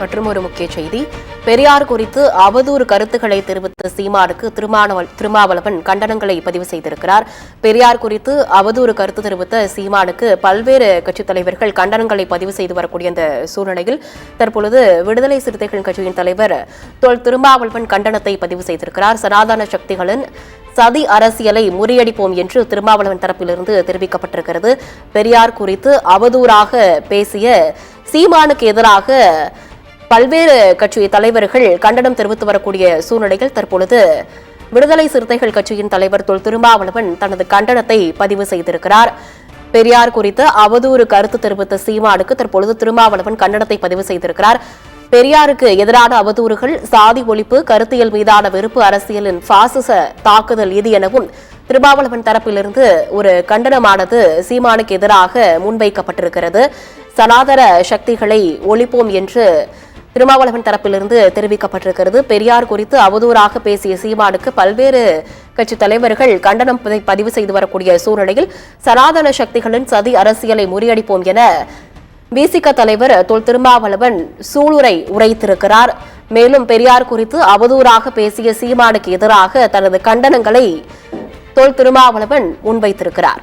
மற்றும் ஒரு முக்கிய செய்தி, பெரியார் குறித்து அவதூறு கருத்துக்களை தெரிவித்த சீமானுக்கு திருமாவளவன் கண்டனங்களை பதிவு செய்திருக்கிறார். பெரியார் குறித்து அவதூறு கருத்து தெரிவித்த சீமானுக்கு பல்வேறு கட்சித் தலைவர்கள் கண்டனங்களை பதிவு செய்து வரக்கூடிய இந்த சூழ்நிலையில் தற்பொழுது விடுதலை சிறுத்தைகள் கட்சியின் தலைவர் திருமாவளவன் கண்டனத்தை பதிவு செய்திருக்கிறார். சனாதன சக்திகளின் சதி அரசியலை முறியடிப்போம் என்று திருமாவளவன் தரப்பிலிருந்து தெரிவிக்கப்பட்டிருக்கிறது. பெரியார் குறித்து அவதூறாக பேசிய சீமானுக்கு எதிராக பல்வேறு கட்சி தலைவர்கள் கண்டனம் தெரிவித்து வரக்கூடிய சூழ்நிலையில் தற்பொழுது விடுதலை சிறுத்தைகள் கட்சியின் தலைவர் திருமாவளவன் தனது கண்டனத்தை பதிவு செய்திருக்கிறார். பெரியார் குறித்து அவதூறு கருத்து தெரிவித்த சீமானுக்கு தற்பொழுது திருமாவளவன் கண்டனத்தை பதிவு செய்திருக்கிறார். பெரியாருக்கு எதிரான அவதூறுகள் சாதி ஒழிப்பு, கருத்தியல் மீதான வெறுப்பு அரசியலின் பாசிச தாக்குதல் இது எனவும் திருமாவளவன் தரப்பிலிருந்து ஒரு கண்டனமானது சீமானுக்கு எதிராக முன்வைக்கப்பட்டிருக்கிறது. சனாதன சக்திகளை ஒழிப்போம் என்று திருமாவளவன் தரப்பிலிருந்து தெரிவிக்கப்பட்டிருக்கிறது. பெரியார் குறித்து அவதூறாக பேசிய சீமானுக்கு பல்வேறு கட்சித் தலைவர்கள் கண்டனம் பதிவு செய்து வரக்கூடிய சூழ்நிலையில் சனாதன சக்திகளின் சதி அரசியலை முறியடிப்போம் என பிசிக தலைவர் திருமாவளவன் சூளுரை உரைத்திருக்கிறார். மேலும் பெரியார் குறித்து அவதூறாக பேசிய சீமானுக்கு எதிராக தனது கண்டனங்களை திருமாவளவன் முன்வைத்திருக்கிறார்.